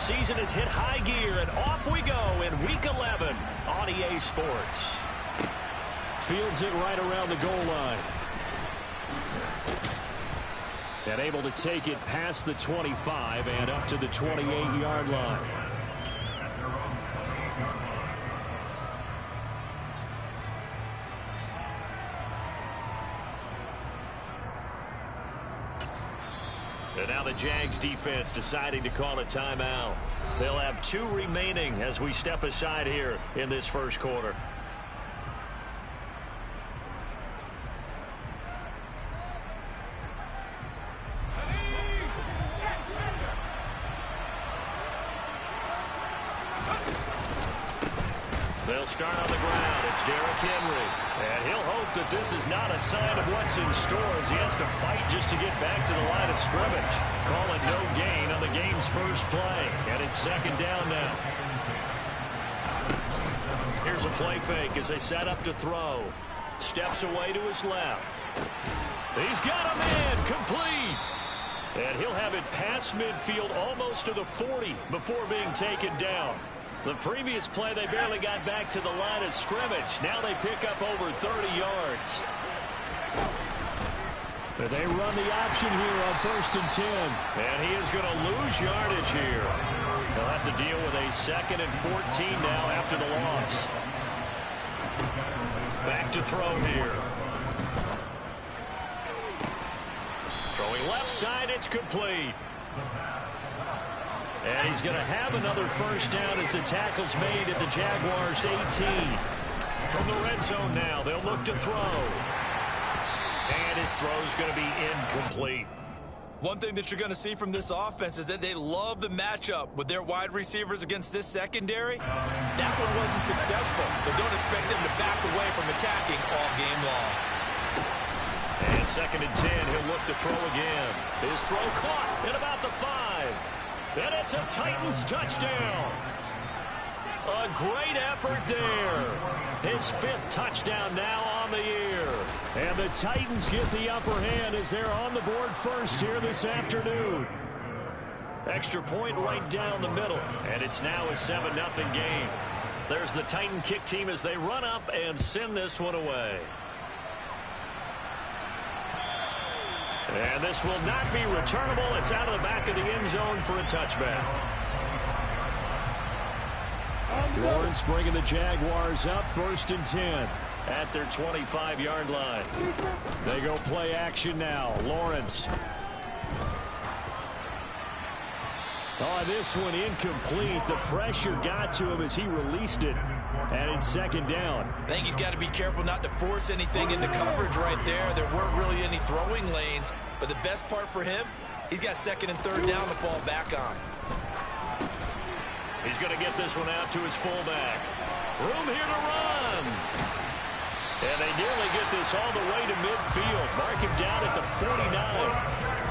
season has hit high gear, and off we go in Week 11 on EA Sports. Fields it right around the goal line. And able to take it past the 25 and up to the 28-yard line. And now the Jags defense deciding to call a timeout. They'll have 2 remaining as we step aside here in this first quarter. They'll start on the ground. It's Derrick Henry. And he'll hope that this is not a sign of what's in store as he has to fight just to get back to the line of scrimmage. Call it no gain on the game's first play. And it's second down now. Here's a play fake as they set up to throw. Steps away to his left. He's got a man complete. And he'll have it past midfield almost to the 40 before being taken down. The previous play, they barely got back to the line of scrimmage. Now they pick up over 30 yards. But they run the option here on 1st and 10. And he is going to lose yardage here. He'll have to deal with a 2nd and 14 now after the loss. Back to throw here. Throwing left side, it's complete. And he's going to have another first down as the tackle's made at the Jaguars' 18. From the red zone now, they'll look to throw. And his throw's going to be incomplete. One thing that you're going to see from this offense is that they love the matchup with their wide receivers against this secondary. That one wasn't successful, but don't expect them to back away from attacking all game long. And 2nd and 10, he'll look to throw again. His throw caught at about the 5. And it's a Titans touchdown. A great effort there. His 5th touchdown now on the year. And the Titans get the upper hand as they're on the board first here this afternoon. Extra point right down the middle. And it's now a 7-0 game. There's the Titan kick team as they run up and send this one away. And this will not be returnable. It's out of the back of the end zone for a touchback. Lawrence bringing the Jaguars up 1st and 10 at their 25-yard line. They go play action now. Lawrence. Oh, this one incomplete. The pressure got to him as he released it. And it's 2nd down. I think he's got to be careful not to force anything into coverage right there. There weren't really any throwing lanes. But the best part for him, he's got 2nd and 3rd down to fall back on. He's going to get this one out to his fullback. Room here to run. And they nearly get this all the way to midfield. Mark him down at the 49.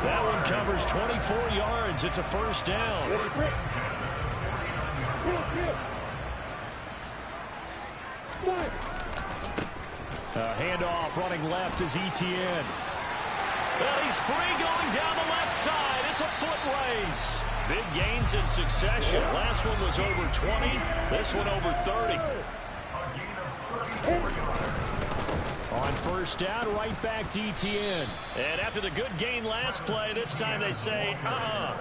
That one covers 24 yards. It's a first down. Handoff running left is Etienne. Well, he's free going down the left side. It's a foot race. Big gains in succession. Last one was over 20. This one over 30. On first down, right back to Etienne. And after the good gain last play, this time they say,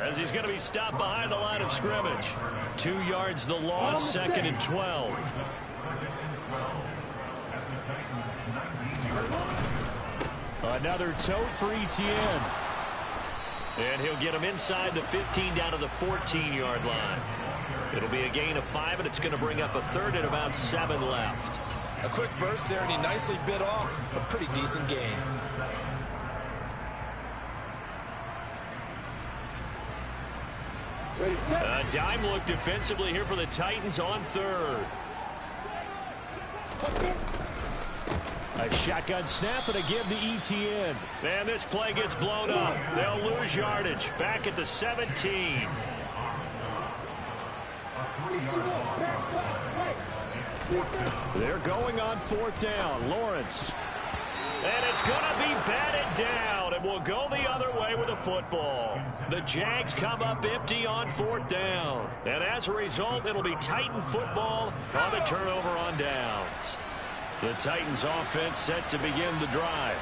as he's going to be stopped behind the line of scrimmage. 2 yards the loss, 2nd and 12. Another tote for Etienne. And he'll get him inside the 15 down to the 14-yard line. It'll be a gain of 5, and it's going to bring up a 3rd and about 7 left. A quick burst there, and he nicely bit off a pretty decent gain. A dime look defensively here for the Titans on 3rd. A shotgun snap and a give to Etienne. And this play gets blown up. They'll lose yardage. Back at the 17. They're going on 4th down. Lawrence. And it's going to be batted down. And will go the other way with the football. The Jags come up empty on 4th down. And as a result, it'll be Titan football on the turnover on downs. The Titans offense set to begin the drive.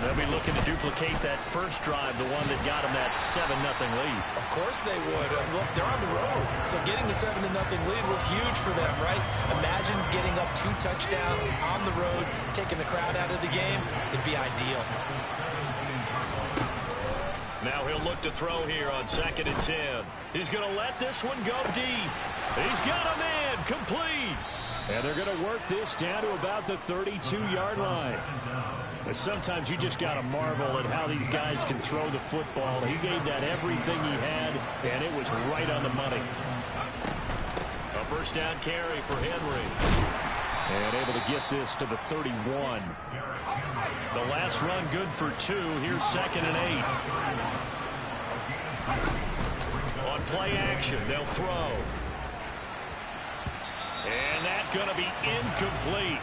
They'll be looking to duplicate that first drive, the one that got them that 7-0 lead. Of course they would. Look, they're on the road, so getting the 7-0 lead was huge for them, right? Imagine getting up 2 touchdowns on the road, taking the crowd out of the game. It'd be ideal. Now he'll look to throw here on 2nd and 10. He's going to let this one go deep. He's got a man complete. And they're going to work this down to about the 32-yard line. But sometimes you just got to marvel at how these guys can throw the football. He gave that everything he had, and it was right on the money. A first down carry for Henry. And able to get this to the 31. The last run good for 2. Here's 2nd and 8. On play action, they'll throw. And that's going to be incomplete.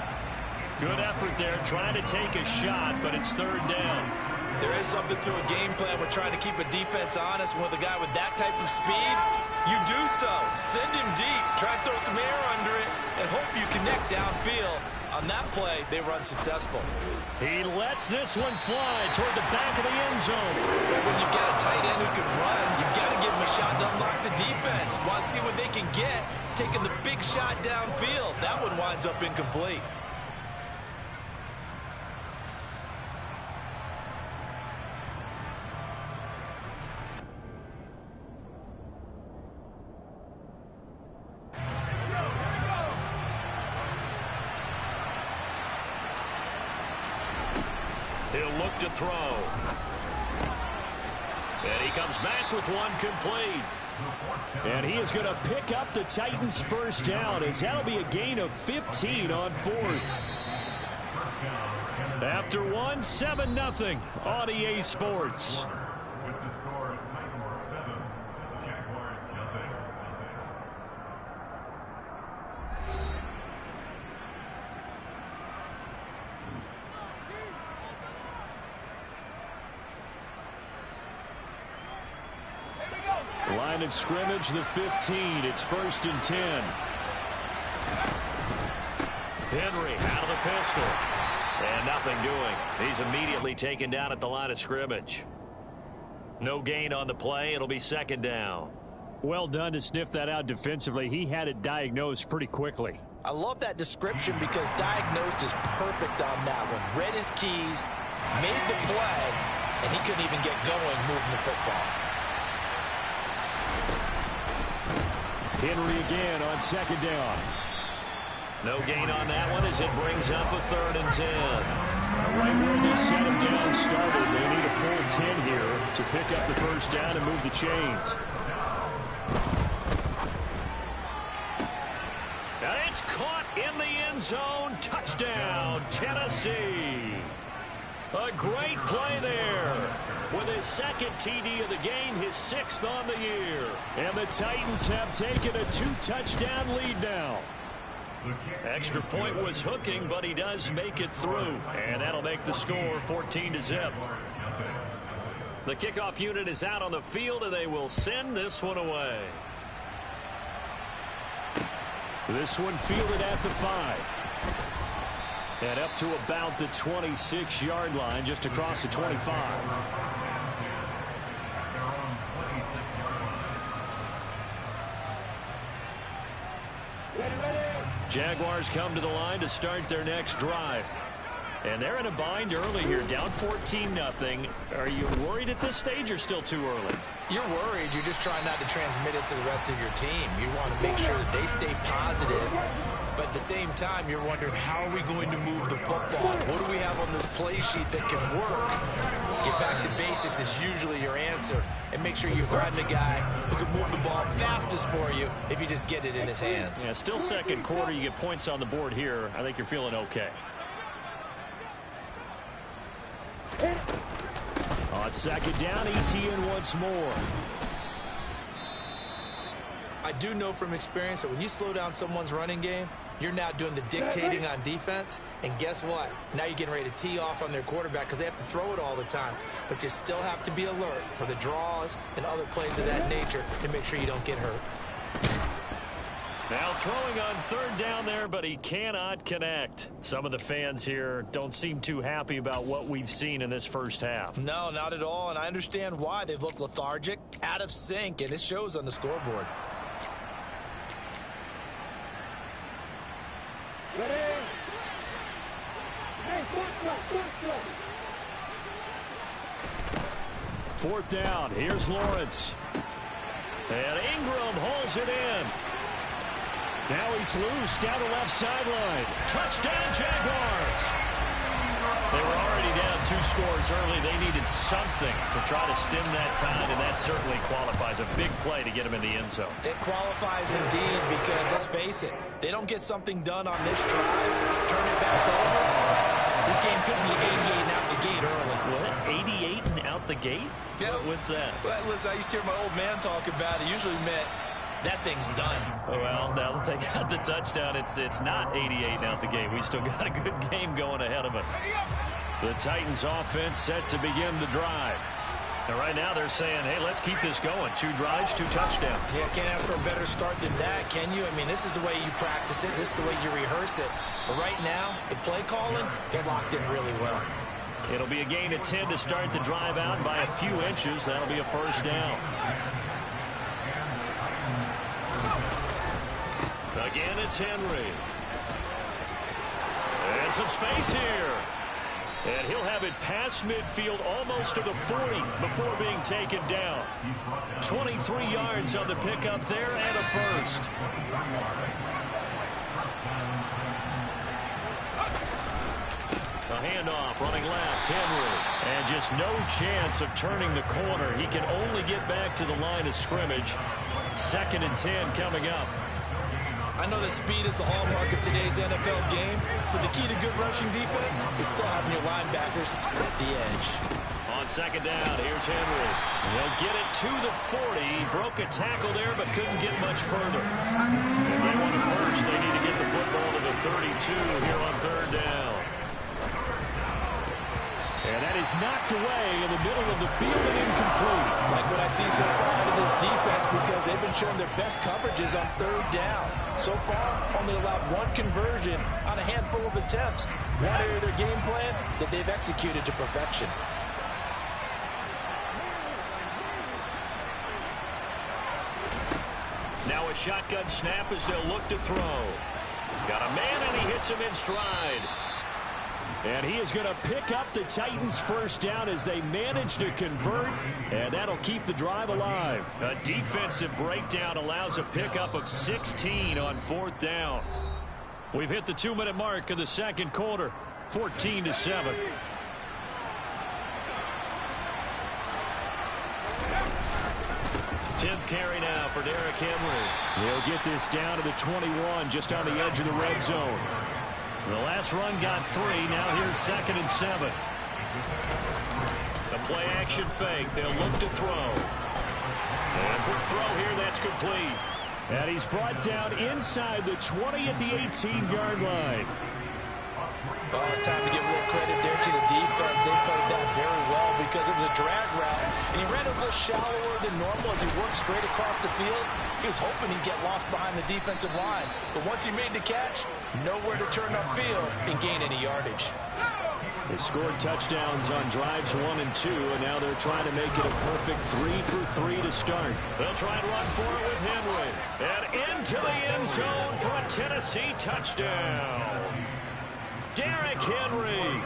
Good effort there, trying to take a shot, but it's 3rd down. There is something to a game plan. We're trying to keep a defense honest. With a guy with that type of speed, you do so. Send him deep. Try to throw some air under it and hope you connect downfield. On that play, they were unsuccessful. He lets this one fly toward the back of the end zone. When you've got a tight end who can run, you've got to give him a shot to unlock the defense. Want to see what they can get, taking the big shot downfield. That one winds up incomplete. He'll look to throw. And he comes back with one complete. And he is going to pick up the Titans' first down, as that'll be a gain of 15 on 4th. After one, 7-0 on EA Sports. Line of scrimmage, the 15. It's 1st and 10. Henry out of the pistol. And nothing doing. He's immediately taken down at the line of scrimmage. No gain on the play. It'll be 2nd down. Well done to sniff that out defensively. He had it diagnosed pretty quickly. I love that description because diagnosed is perfect on that one. Read his keys, made the play, and he couldn't even get going moving the football. Henry again on 2nd down. No gain on that one as it brings up a 3rd and 10. Right where they set him down started. They need a full 10 here to pick up the first down and move the chains. And it's caught in the end zone. Touchdown, Tennessee. A great play there. With his 2nd TD of the game, his 6th on the year. And the Titans have taken a 2-touchdown lead now. Extra point was hooking, but he does make it through. And that'll make the score 14-0. The kickoff unit is out on the field, and they will send this one away. This one fielded at the 5. And up to about the 26-yard line, just across the 25. Jaguars come to the line to start their next drive. And they're in a bind early here, down 14-0. Are you worried at this stage or still too early? You're worried. You're just trying not to transmit it to the rest of your team. You want to make sure that they stay positive. But at the same time, you're wondering, how are we going to move the football? What do we have on this play sheet that can work? Get back to basics is usually your answer. And make sure you find the guy who can move the ball fastest for you if you just get it in his hands. Yeah, still 2nd quarter. You get points on the board here. I think you're feeling okay. On 2nd down, ETN once more. I do know from experience that when you slow down someone's running game, You're now doing the dictating on defense, and guess what? Now you're getting ready to tee off on their quarterback because they have to throw it all the time. But you still have to be alert for the draws and other plays of that nature to make sure you don't get hurt. Now throwing on third down there, but he cannot connect. Some of the fans here don't seem too happy about what we've seen in this first half. No, not at all, and I understand why. They've looked lethargic, out of sync, and it shows on the scoreboard. Fourth down. Here's Lawrence. And Ingram holds it in. Now he's loose down the left sideline. Touchdown, Jaguars. They were already down 2 scores early. They needed something to try to stem that tide, and that certainly qualifies. A big play to get them in the end zone. It qualifies indeed because, let's face it, they don't get something done on this drive, turn it back over. This game could be 88 and out the gate early. What? 88 and out the gate? Yeah. What's that? Well, listen, I used to hear my old man talk about it. Usually meant that thing's done. Well, now that they got the touchdown, it's not 88 and out the gate. We still got a good game going ahead of us. The Titans offense set to begin the drive. And right now they're saying, hey, let's keep this going. 2 drives, 2 touchdowns. Yeah, can't ask for a better start than that, can you? I mean, this is the way you practice it. This is the way you rehearse it. But right now, the play calling, they're locked in really well. It'll be a gain of 10 to start the drive out by a few inches. That'll be a first down. Again, it's Henry. And some space here. And he'll have it past midfield almost to the 40 before being taken down. 23 yards on the pickup there and a first. A handoff running left, Henry. And just no chance of turning the corner. He can only get back to the line of scrimmage. 2nd and 10 coming up. I know that speed is the hallmark of today's NFL game, but the key to good rushing defense is still having your linebackers set the edge. On 2nd down, here's Henry. He'll get it to the 40. He broke a tackle there, but couldn't get much further. If they want it first, they need to get the football to the 32 here on 3rd down. And that is knocked away in the middle of the field and incomplete. Like what I see so far out of this defense because they've been showing their best coverages on 3rd down. So far, only allowed 1 conversion on a handful of attempts. One area of their game plan that they've executed to perfection. Now a shotgun snap as they'll look to throw. Got a man and he hits him in stride. And he is going to pick up the Titans' first down as they manage to convert, and that'll keep the drive alive. A defensive breakdown allows a pickup of 16 on 4th down. We've hit the 2-minute mark of the 2nd quarter, 14-7. Tenth carry now for Derrick Henry. He'll get this down to the 21, just on the edge of the red zone. The last run got 3. Now here's 2nd and 7. The play action fake. They'll look to throw. And quick throw here. That's complete. And he's brought down inside the 20 at the 18-yard line. Oh, it's time to give real credit there to the defense. They played that very well because it was a drag route. And he ran a little shallower than normal as he worked straight across the field. He was hoping he'd get lost behind the defensive line. But once he made the catch, nowhere to turn upfield and gain any yardage. They scored touchdowns on drives 1 and 2, and now they're trying to make it a perfect 3 for 3 to start. They'll try and run for it with Henry. And into the end zone for a Tennessee touchdown. Derrick Henry,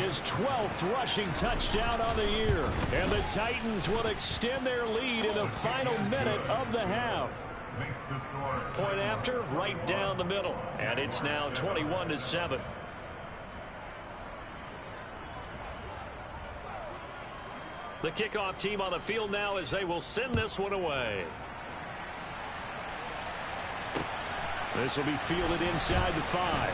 his 12th rushing touchdown on the year. And the Titans will extend their lead in the final minute of the half. Point after, right down the middle. And it's now 21-7. The kickoff team on the field now as they will send this one away. This will be fielded inside the 5.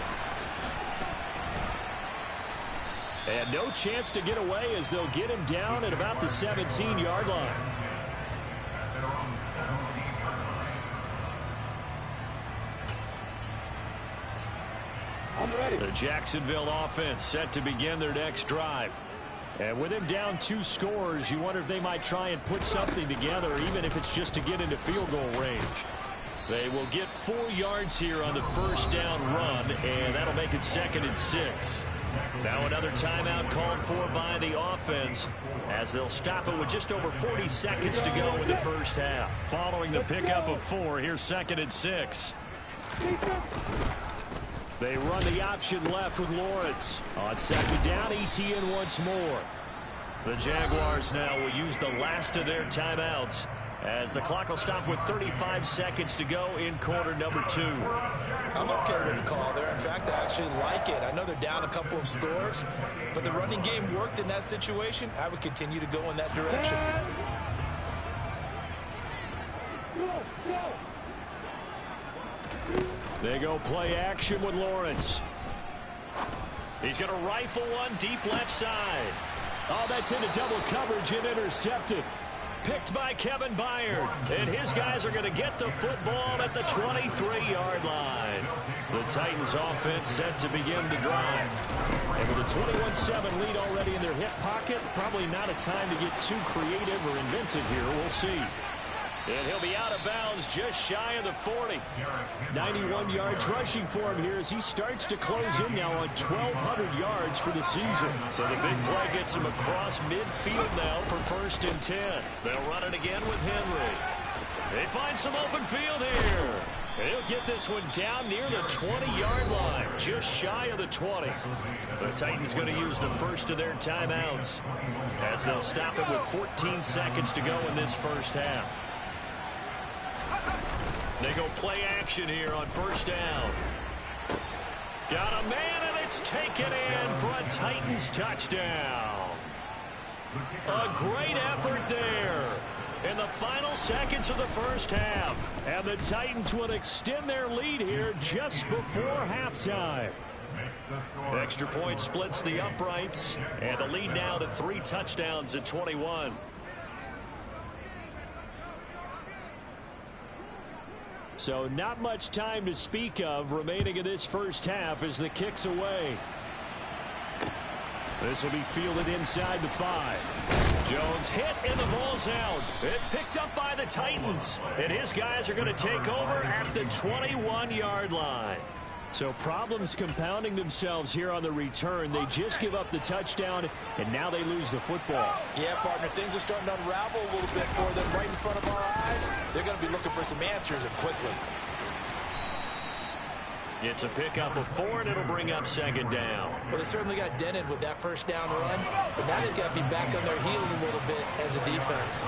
And no chance to get away as they'll get him down at about the 17-yard line. The Jacksonville offense set to begin their next drive. And with him down 2 scores, you wonder if they might try and put something together, even if it's just to get into field goal range. They will get 4 yards here on the first down run, and that'll make it 2nd and 6. Now another timeout called for by the offense, as they'll stop it with just over 40 seconds to go in the first half. Following the pickup of 4, here's 2nd and 6. They run the option left with Lawrence. On 2nd down, ETN once more. The Jaguars now will use the last of their timeouts, as the clock will stop with 35 seconds to go in quarter number 2. I'm okay with the call there. In fact, I actually like it. I know they're down a couple of scores, but the running game worked in that situation. I would continue to go in that direction. They go play action with Lawrence. He's going to rifle one deep left side. Oh, that's into double coverage and intercepted. Picked by Kevin Byard. And his guys are going to get the football at the 23-yard line. The Titans offense set to begin the drive. And with a 21-7 lead already in their hip pocket, probably not a time to get too creative or inventive here. We'll see. And he'll be out of bounds just shy of the 40. 91 yards rushing for him here as he starts to close in now on 1,200 yards for the season. So the big play gets him across midfield now for 1st and 10. They'll run it again with Henry. They find some open field here. He'll get this one down near the 20-yard line, just shy of the 20. The Titans going to use the first of their timeouts, as they'll stop it with 14 seconds to go in this first half. They go play action here on 1st down. Got a man, and it's taken in for a Titans touchdown. A great effort there in the final seconds of the first half. And the Titans will extend their lead here just before halftime. Extra point splits the uprights, and the lead now to 3 touchdowns at 21. So not much time to speak of remaining in this first half as the kick's away. This will be fielded inside the 5. Jones hit and the ball's out. It's picked up by the Titans. And his guys are going to take over at the 21-yard line. So problems compounding themselves here on the return. They just give up the touchdown, and now they lose the football. Yeah, partner, things are starting to unravel a little bit for them right in front of our eyes. They're going to be looking for some answers, and quickly. It's a pickup of 4, and it'll bring up 2nd down. Well, they certainly got dented with that first down run, so now they've got to be back on their heels a little bit as a defense.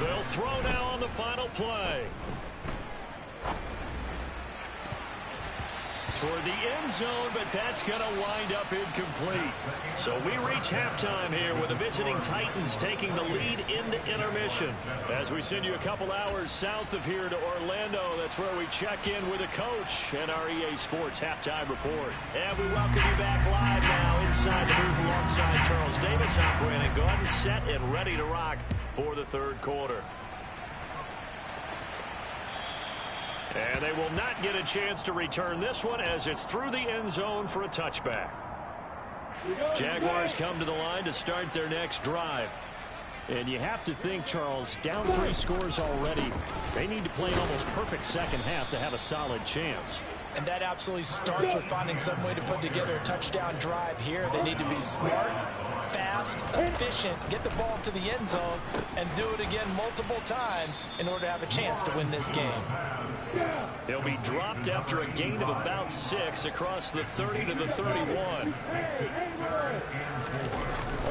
They'll throw now on the final play. Toward the end zone, but that's going to wind up incomplete. So we reach halftime here with the visiting Titans taking the lead into intermission. As we send you a couple hours south of here to Orlando, that's where we check in with the coach and our EA Sports halftime report. And we welcome you back live now inside the booth alongside Charles Davis. I'm Brandon Gordon, set and ready to rock for the 3rd quarter. And they will not get a chance to return this one as it's through the end zone for a touchback. Jaguars come to the line to start their next drive. And you have to think, Charles, down 3 scores already. They need to play an almost perfect second half to have a solid chance. And that absolutely starts with finding some way to put together a touchdown drive here. They need to be smart, fast, efficient, get the ball to the end zone, and do it again multiple times in order to have a chance to win this game. He'll be dropped after a gain of about 6 across the 30 to the 31.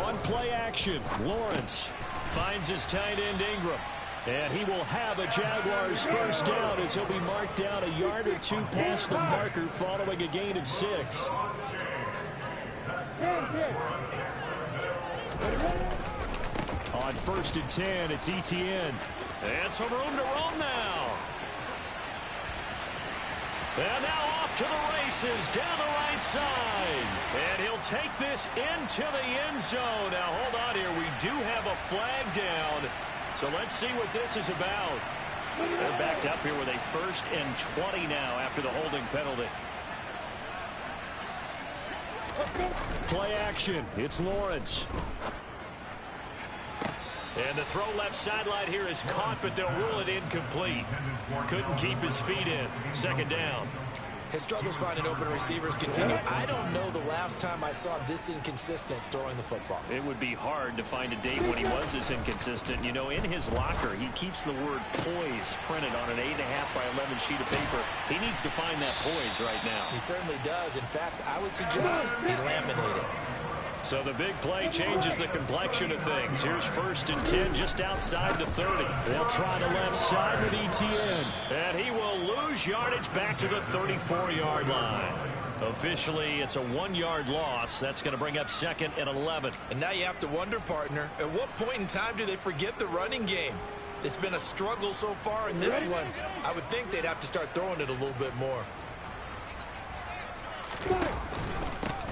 On play action, Lawrence finds his tight end Ingram. And he will have a Jaguars first down as he'll be marked down a yard or 2 past the marker following a gain of 6. On 1st and 10, it's ETN. And some room to roam now. And now off to the races down the right side. And he'll take this into the end zone. Now hold on here. We do have a flag down. So let's see what this is about. They're backed up here with a 1st and 20 now after the holding penalty. Play action. It's Lawrence. And the throw left sideline here is caught, but they'll rule it incomplete. Couldn't keep his feet in. Second down. His struggles finding open receivers continue. I don't know the last time I saw this inconsistent throwing the football. It would be hard to find a date when he was this inconsistent. You know, in his locker, he keeps the word poise printed on an 8.5 by 11 sheet of paper. He needs to find that poise right now. He certainly does. In fact, I would suggest he laminate it. So the big play changes the complexion of things. Here's 1st and 10 just outside the 30. They'll try the left side with ETN. And he will lose yardage back to the 34-yard line. Officially, it's a 1-yard loss. That's going to bring up 2nd and 11. And now you have to wonder, partner, at what point in time do they forget the running game? It's been a struggle so far in this one. I would think they'd have to start throwing it a little bit more.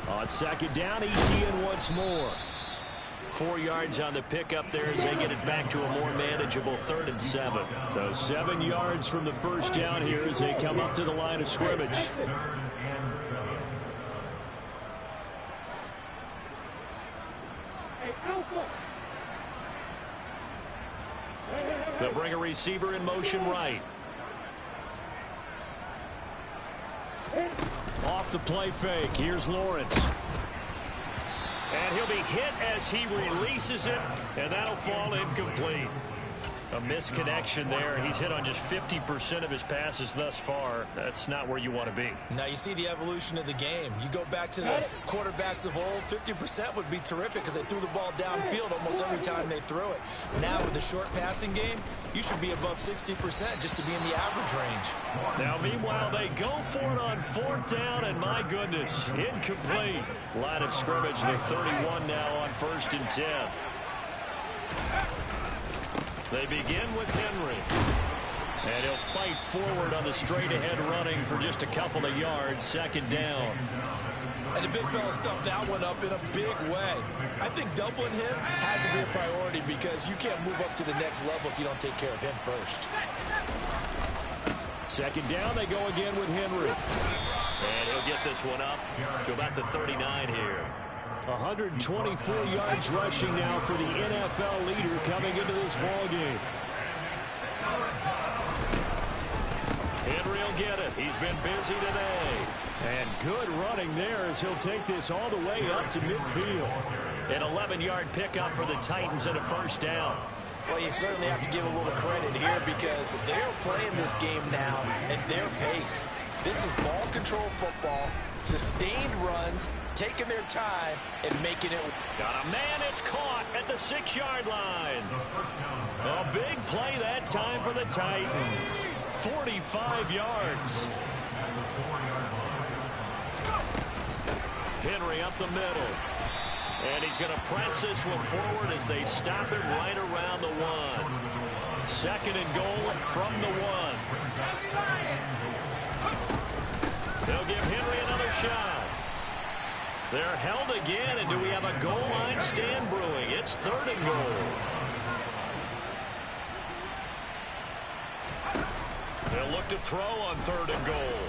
On 2nd down, ETN once more. 4 yards on the pickup there as they get it back to a more manageable 3rd and 7. So 7 yards from the first down here as they come up to the line of scrimmage. They'll bring a receiver in motion right. Off the play fake. Here's Lawrence. And he'll be hit as he releases it, and that'll fall incomplete. A misconnection there. He's hit on just 50% of his passes thus far. That's not where you want to be. Now you see the evolution of the game. You go back to the quarterbacks of old, 50% would be terrific because they threw the ball downfield almost every time they threw it. Now with the short passing game, you should be above 60% just to be in the average range. Now meanwhile, they go for it on 4th down, and my goodness, incomplete. Line of scrimmage, the 31 now on 1st and 10. They begin with Henry. And he'll fight forward on the straight-ahead running for just a couple of yards. 2nd down. And the big fella stuffed that one up in a big way. I think doubling him has to be a priority because you can't move up to the next level if you don't take care of him first. 2nd down, they go again with Henry. And he'll get this one up to about the 39 here. 124 yards rushing now for the NFL leader coming into this ball game. Henry will get it. He's been busy today. And good running there as he'll take this all the way up to midfield. An 11-yard pickup for the Titans and a 1st down. Well, you certainly have to give a little credit here because they're playing this game now at their pace. This is ball control football, sustained runs, taking their time and making it. Got a man, it's caught at the 6-yard line. A big play that time for the Titans. 45 yards. Henry up the middle. And he's going to press this one forward as they stop him right around the 1. 2nd and goal from the 1. They'll give Henry another shot. They're held again, and do we have a goal line stand brewing? It's 3rd and goal. They'll look to throw on 3rd and goal.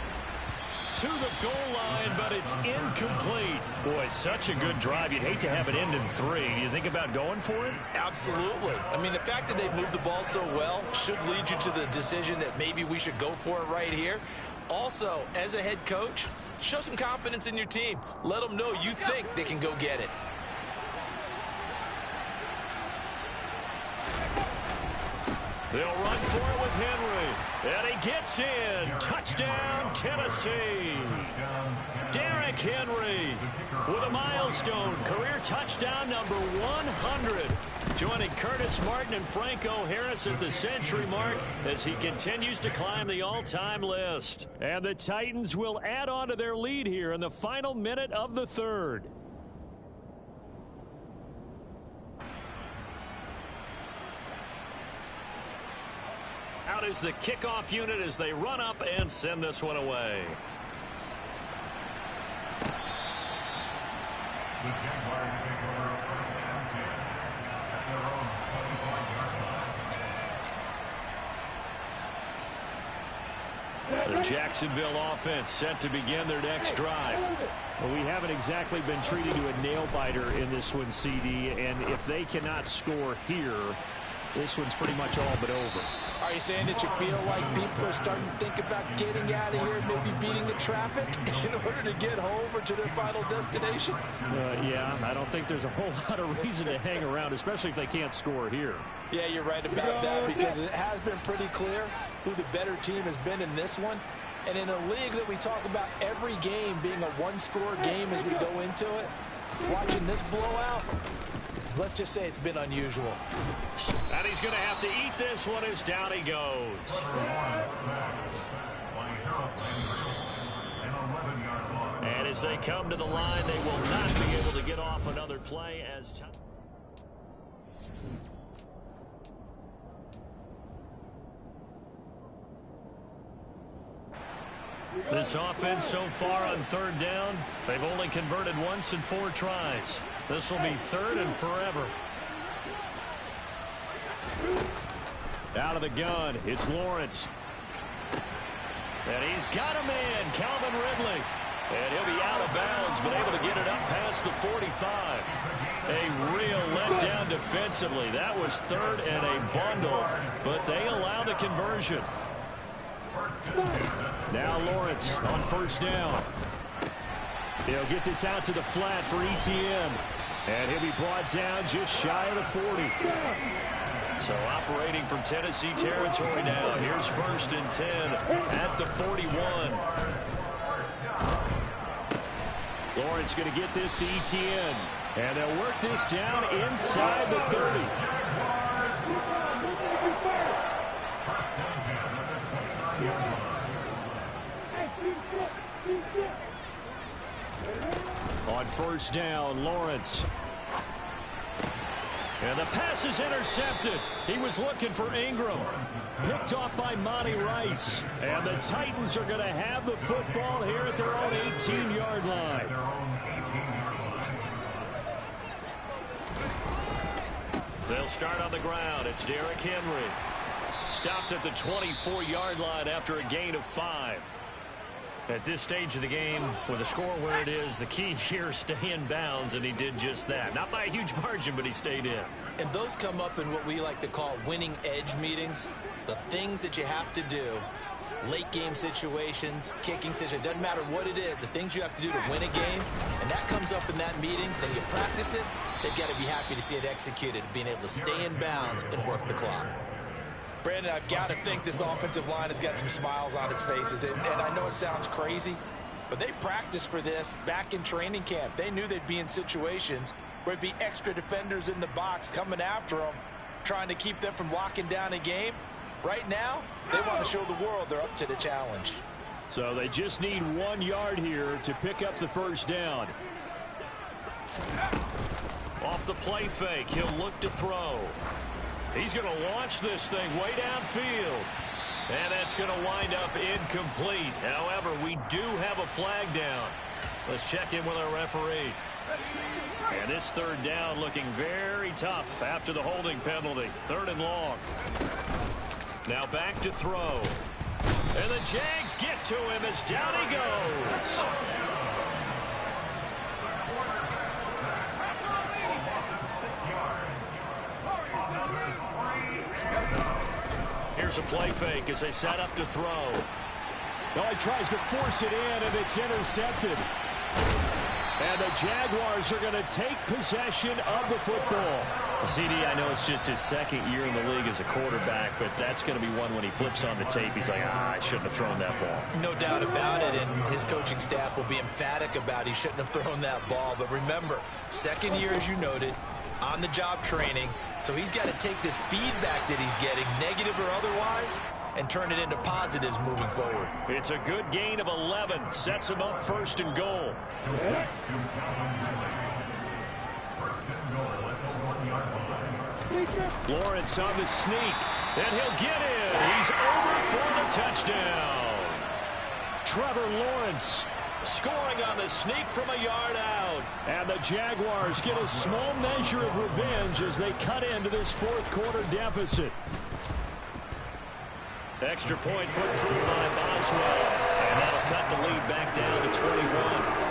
To the goal line, but it's incomplete. Boy, such a good drive. You'd hate to have it end in 3. Do you think about going for it? Absolutely. I mean, the fact that they've moved the ball so well should lead you to the decision that maybe we should go for it right here. Also, as a head coach, show some confidence in your team. Let them know you think they can go get it. They'll run for it with Henry. And he gets in. Touchdown, Tennessee. Derrick Henry with a milestone. Career touchdown number 100. Joining Curtis Martin and Franco Harris at the century mark as he continues to climb the all-time list. And the Titans will add on to their lead here in the final minute of the 3rd. Out is the kickoff unit as they run up and send this one away. The Jacksonville offense set to begin their next drive. Well, we haven't exactly been treated to a nail-biter in this one, CD, and if they cannot score here, this one's pretty much all but over. Are you saying that you feel like people are starting to think about getting out of here, maybe beating the traffic in order to get home or to their final destination? Yeah, I don't think there's a whole lot of reason to hang around, especially if they can't score here. Yeah, you're right about that, because it has been pretty clear who the better team has been in this one. And in a league that we talk about every game being a one-score game as we go into it, watching this blowout, let's just say it's been unusual. And he's going to have to eat this one as down he goes. And as they come to the line, they will not be able to get off another play as time. This offense so far on third down, they've only converted once in 4 tries. This will be third and forever. Out of the gun, it's Lawrence. And he's got a man, Calvin Ridley. And he'll be out of bounds, but able to get it up past the 45. A real letdown defensively. That was third and a bundle, but they allow the conversion. Now Lawrence on first down. He'll get this out to the flat for ETN. And he'll be brought down just shy of the 40. So operating from Tennessee territory now. Here's first and 10 at the 41. Lawrence going to get this to ETN. And they'll work this down inside the 30. On first down, Lawrence. And the pass is intercepted. He was looking for Ingram. Picked off by Monty Rice. And the Titans are going to have the football here at their own 18-yard line. They'll start on the ground. It's Derrick Henry. Stopped at the 24-yard line after a gain of 5. At this stage of the game, with the score where it is, the key here is stay in bounds, and he did just that. Not by a huge margin, but he stayed in. And those come up in what we like to call winning edge meetings. The things that you have to do, late game situations, kicking situations, doesn't matter what it is, the things you have to do to win a game, and that comes up in that meeting, then you practice it, they've got to be happy to see it executed, being able to stay in bounds and work the clock. Brandon, I've got to think this offensive line has got some smiles on its faces. And I know it sounds crazy, but they practiced for this back in training camp. They knew they'd be in situations where it'd be extra defenders in the box coming after them, trying to keep them from locking down a game. Right now, they want to show the world they're up to the challenge. So they just need 1 yard here to pick up the first down. Off the play fake, he'll look to throw. He's going to launch this thing way downfield. And that's going to wind up incomplete. However, we do have a flag down. Let's check in with our referee. And this third down looking very tough after the holding penalty. 3rd and long. Now back to throw. And the Jags get to him as down he goes. Here's a play fake as they set up to throw. No, he tries to force it in, and it's intercepted. And the Jaguars are going to take possession of the football. CD, I know it's just his 2nd year in the league as a quarterback, but that's going to be one when he flips on the tape. He's like, I shouldn't have thrown that ball. No doubt about it, and his coaching staff will be emphatic about he shouldn't have thrown that ball. But remember, 2nd year, as you noted, on-the-job training. So he's got to take this feedback that he's getting, negative or otherwise, and turn it into positives moving forward. It's a good gain of 11. Sets him up 1st and goal. Lawrence on the sneak. And he'll get in. He's over for the touchdown. Trevor Lawrence scoring on the sneak from a yard out. And the Jaguars get a small measure of revenge as they cut into this 4th quarter deficit. Extra point put through by Boswell. And that'll cut the lead back down to 21.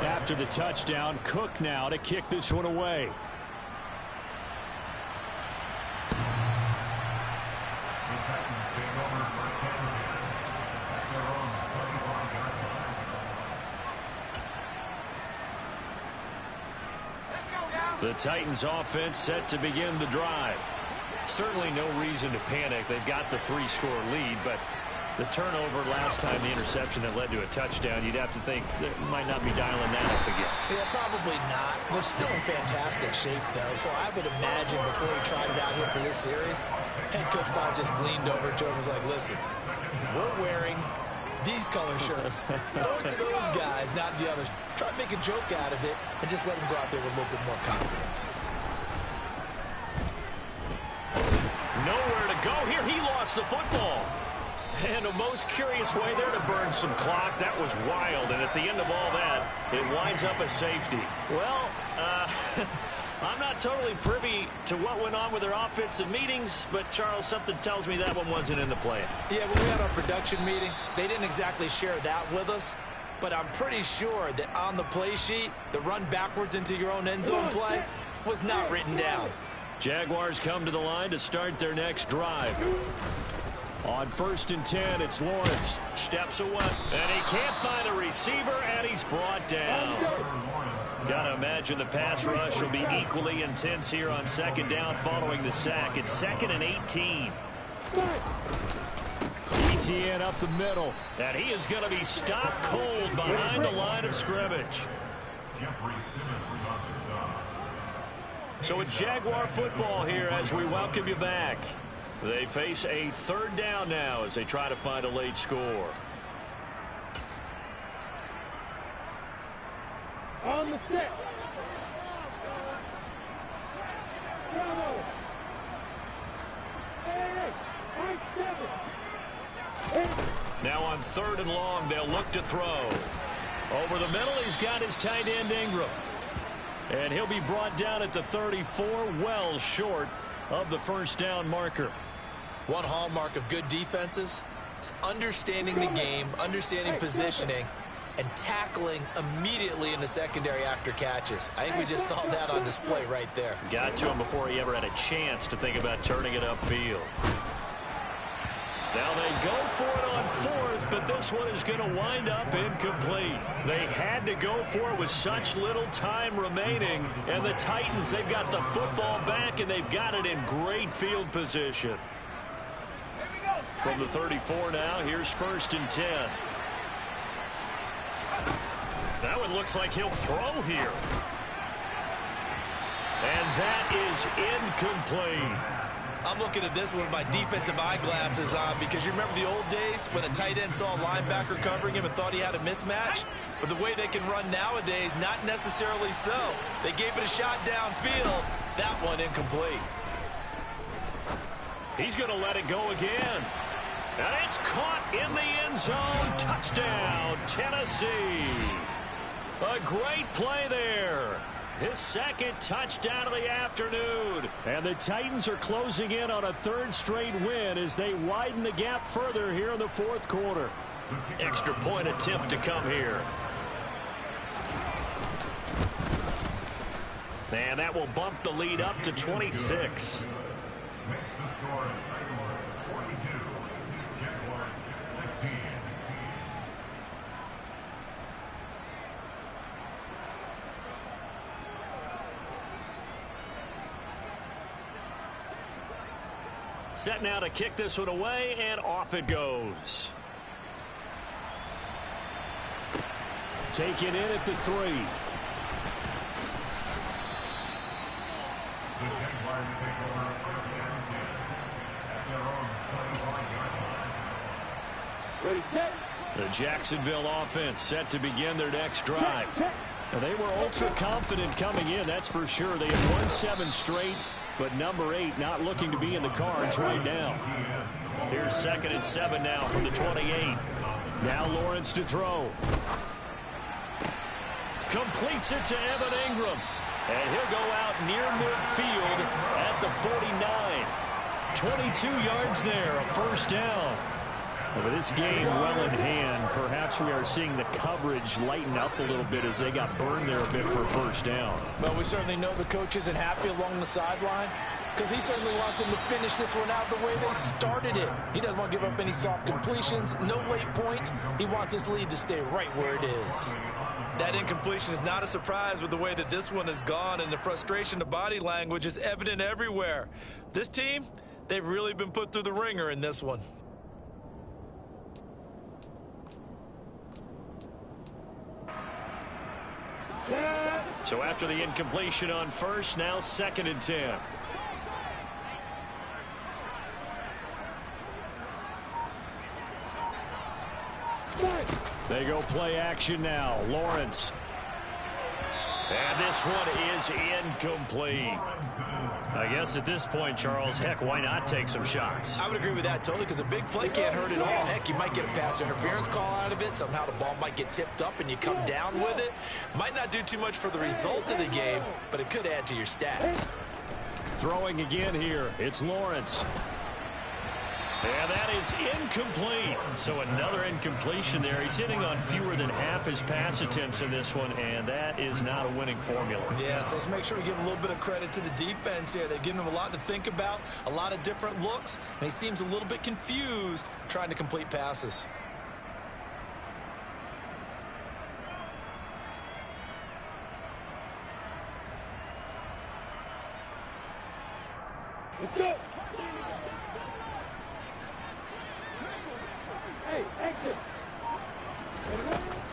After the touchdown, Cook now to kick this one away. The Titans offense set to begin the drive. Certainly no reason to panic. They've got the 3-score lead, but the turnover last time, the interception that led to a touchdown, you'd have to think they might not be dialing that up again. Yeah, probably not. They're still in fantastic shape, though, so I would imagine before he tried it out here for this series, head coach Bob just leaned over to him and was like, listen, we're wearing these color shirts. Throw it to those guys, not the others. Try to make a joke out of it and just let them go out there with a little bit more confidence. Nowhere to go here. He lost the football. And a most curious way there to burn some clock. That was wild. And at the end of all that, it winds up a safety. Well, I'm not totally privy to what went on with their offensive meetings, but, Charles, something tells me that one wasn't in the plan. Yeah, when we had our production meeting, they didn't exactly share that with us. But I'm pretty sure that on the play sheet, the run backwards into your own end zone play was not written down. Jaguars come to the line to start their next drive. On 1st and 10, it's Lawrence. Steps away, and he can't find a receiver, and he's brought down. Gotta imagine the pass rush will be equally intense here on 2nd down following the sack. It's 2nd and 18. ETN up the middle. And he is going to be stopped cold behind the line of scrimmage. So it's Jaguar football here as we welcome you back. They face a 3rd down now as they try to find a late score. On the set. Now on 3rd and long, they'll look to throw. Over the middle, he's got his tight end Ingram. And he'll be brought down at the 34, well short of the 1st down marker. One hallmark of good defenses is understanding the game, understanding positioning, and tackling immediately in the secondary after catches. I think we just saw that on display right there. Got to him before he ever had a chance to think about turning it upfield. Now they go for it on 4th, but this one is going to wind up incomplete. They had to go for it with such little time remaining, and the Titans, they've got the football back, and they've got it in great field position. From the 34 now, here's 1st and 10. That one looks like he'll throw here. And that is incomplete. I'm looking at this one with my defensive eyeglasses on because you remember the old days when a tight end saw a linebacker covering him and thought he had a mismatch? But the way they can run nowadays, not necessarily so. They gave it a shot downfield. That one incomplete. He's going to let it go again. And it's caught in the end zone. Touchdown, Tennessee. A great play there. His 2nd touchdown of the afternoon. And the Titans are closing in on a 3rd straight win as they widen the gap further here in the 4th quarter. Extra point attempt to come here. And that will bump the lead up to 26. Set now to kick this one away, and off it goes. Taken in at the 3. The Jacksonville offense set to begin their next drive. Now, they were ultra confident coming in, that's for sure. They have won 7 straight, but number 8 not looking to be in the cards right now. Here's 2nd and 7 now from the 28. Now Lawrence to throw. Completes it to Evan Ingram. And he'll go out near midfield at the 49. 22 yards there, a first down. With this game well in hand, perhaps we are seeing the coverage lighten up a little bit as they got burned there a bit for a first down. Well, we certainly know the coach isn't happy along the sideline because he certainly wants them to finish this one out the way they started it. He doesn't want to give up any soft completions, no late points. He wants his lead to stay right where it is. That incompletion is not a surprise with the way that this one has gone, and the frustration, the body language is evident everywhere. This team, they've really been put through the ringer in this one. So after the incompletion on first, now 2nd and 10. They go play action now. Lawrence. And this one is incomplete. I guess at this point, Charles, heck, why not take some shots? I would agree with that totally because a big play can't hurt at all. Heck, you might get a pass interference call out of it. Somehow the ball might get tipped up and you come down with it. Might not do too much for the result of the game, but it could add to your stats. Throwing again here. It's Lawrence. And that is incomplete. So another incompletion there. He's hitting on fewer than half his pass attempts in this one, and that is not a winning formula. Yeah, so let's make sure we give a little bit of credit to the defense here. They've given him a lot to think about, a lot of different looks, and he seems a little bit confused trying to complete passes. Let's go.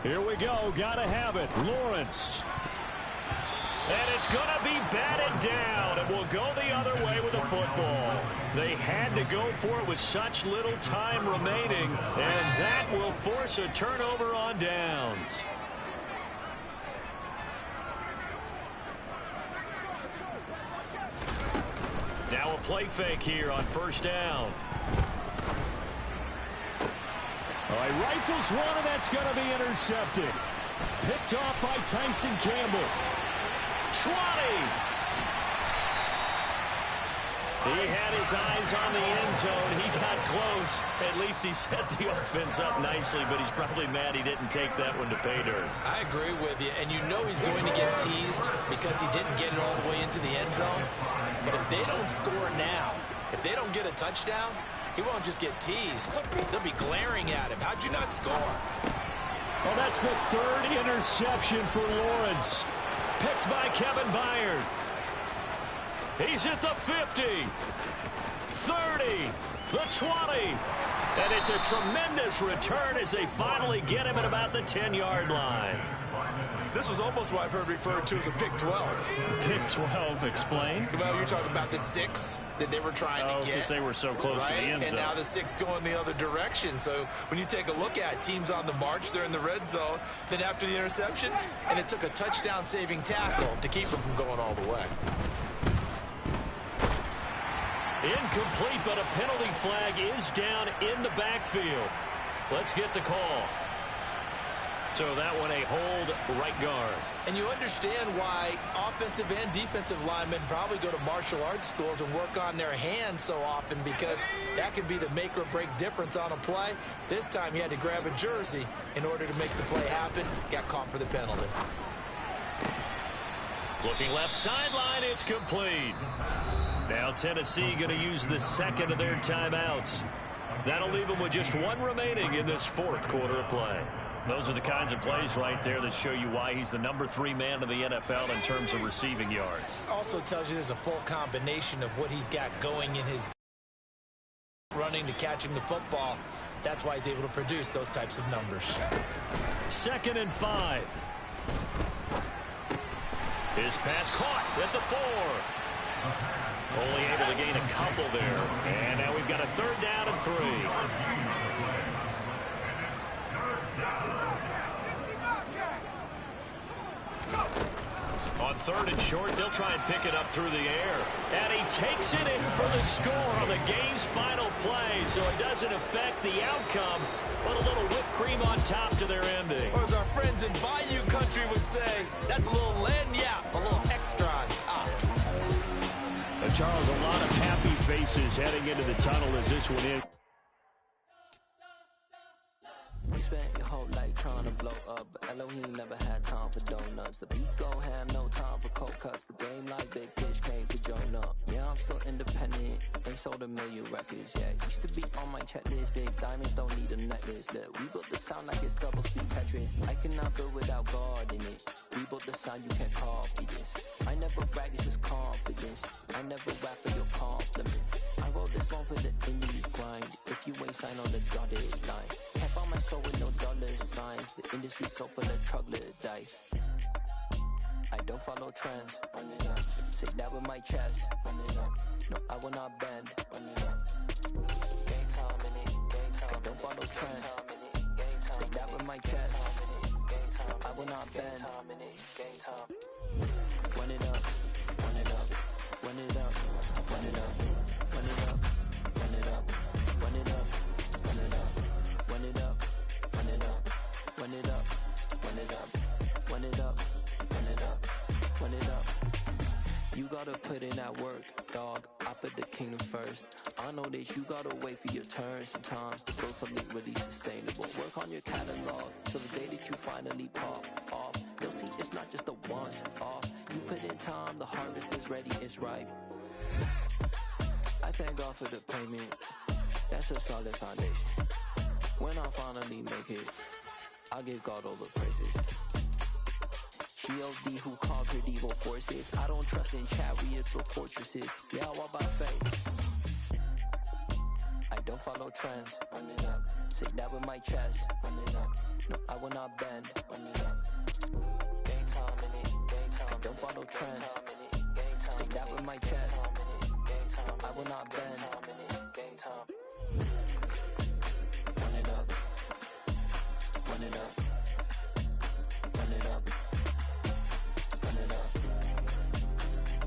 Here we go. Gotta have it. Lawrence. And it's going to be batted down, and will go the other way with the football. They had to go for it with such little time remaining, and that will force a turnover on downs. Now a play fake here on first down. All right, rifles one, and that's going to be intercepted. Picked off by Tyson Campbell. 20. He had his eyes on the end zone. He got close. At least he set the offense up nicely, but he's probably mad he didn't take that one to pay dirt. I agree with you, and you know he's going to get teased because he didn't get it all the way into the end zone. But if they don't score now, if they don't get a touchdown, he won't just get teased. They'll be glaring at him. How'd you not score? Well, that's the third interception for Lawrence. Picked by Kevin Byard. He's at the 50, 30, the 20. And it's a tremendous return as they finally get him at about the 10-yard line. This was almost what I've heard referred to as a pick 12. Pick 12, explain. Well, you're talking about the 6 that they were trying to get. Because they were so close to the end zone. And now the 6 going the other direction. So when you take a look at teams on the march, they're in the red zone. Then after the interception, and it took a touchdown-saving tackle to keep them from going all the way. Incomplete, but a penalty flag is down in the backfield. Let's get the call. So that one a hold right guard. And you understand why offensive and defensive linemen probably go to martial arts schools and work on their hands so often, because that can be the make or break difference on a play. This time he had to grab a jersey in order to make the play happen. Got caught for the penalty. Looking left sideline, it's complete. Now Tennessee going to use the second of their timeouts. That'll leave them with just one remaining in this fourth quarter of play. Those are the kinds of plays right there that show you why he's the number 3 man in the NFL in terms of receiving yards. Also tells you there's a full combination of what he's got going in his running to catching the football. That's why he's able to produce those types of numbers. 2nd and 5. His pass caught at the 4. Only able to gain a couple there. And now we've got a 3rd down and 3. On 3rd and short, they'll try and pick it up through the air. And he takes it in for the score on the game's final play. So it doesn't affect the outcome, but a little whipped cream on top to their ending. Or as our friends in Bayou Country would say, that's a little lagniappe, a little extra on top. Charles, a lot of happy faces heading into the tunnel as this one in. We spent your whole life trying to blow up, but Elohim never had time for donuts. The beat go ham, no time for cold cuts. The game like big pitch came to join up. Yeah, I'm still independent, ain't sold a million records yet. Used to be on my checklist, big diamonds don't need a necklace. Look, we built the sound like it's double speed Tetris. I cannot build without God in it. We built the sound, you can't copy this. I never brag, it's just confidence. I never rap for your compliments. I wrote this one for the indies grind. If you ain't signed on the dotted line, kept on my soul with no dollar signs. The industry so full of troglodytes. I don't follow trends. Say that with my chest. No, I will not bend. Game time in it. I don't follow trends. Say that with my chest. I will not bend. Game time. Run it up. Run it up. Run it up. Run it up. Run it up. Run it up. Run it up. Run it up. Run it up. Run it up. Run it up. Run it up. Run it up. Run it up. Run it up. You gotta put in that work, dog. I put the kingdom first. I know that you gotta wait for your turn sometimes to build something really sustainable. Work on your catalog so the day that you finally pop off, they'll see it's not just a once off. You put in time, the harvest is ready, it's ripe. I thank God for the payment. That's a solid foundation. When I finally make it, I give God all the praises. G.O.D. who conquered evil forces. I don't trust in chariots or fortresses. Yeah, I walk by faith. I don't follow trends. Run it up. Say that with my chest. Run it up. No, I will not bend. Run it up. Game time in it. Game time. I don't follow trends. Say that with my chest. I will not bend. Game time. Run it up. Run it up. Run it up. Run it up.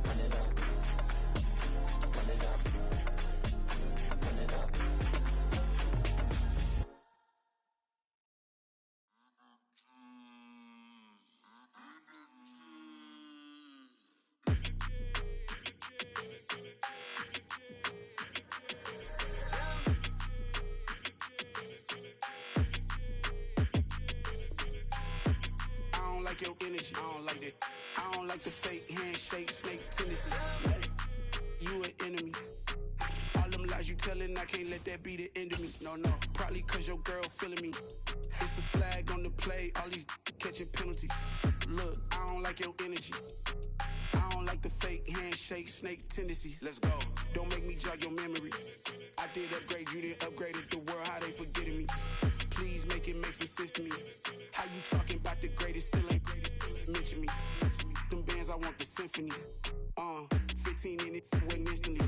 Run it up. Run it up. Run it up. I don't like your energy, I don't like that. I don't like the fake handshake, snake tendency. You an enemy. All them lies you telling, I can't let that be the end of me. No, probably cause your girl feeling me. It's a flag on the play, all these catching penalties. Look, I don't like your energy. I don't like the fake handshake, snake tendency. Let's go. Don't make me jog your memory. I did upgrade, you didn't upgrade it. The world, how they forgetting me. Please make it make some sense to me. How you talking about the greatest, still ain't greatest, still ain't mention me. Them bands, I want the symphony. 15 in it, went instantly.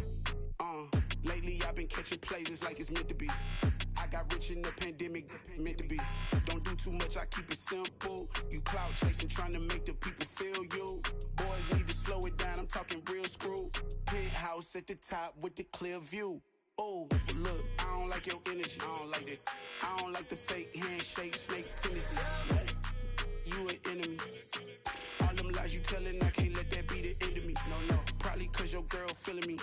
Lately I've been catching plays, it's like it's meant to be. I got rich in the pandemic, meant to be. Don't do too much, I keep it simple. You clout chasing, trying to make the people feel you. Boys need to slow it down, I'm talking real screw. Penthouse at the top with the clear view. Oh, look, I don't like your energy, I don't like that. I don't like the fake handshake, snake tendency. You an enemy. All them lies you telling, I can't let that be the end of me. No, probably cause your girl feeling me.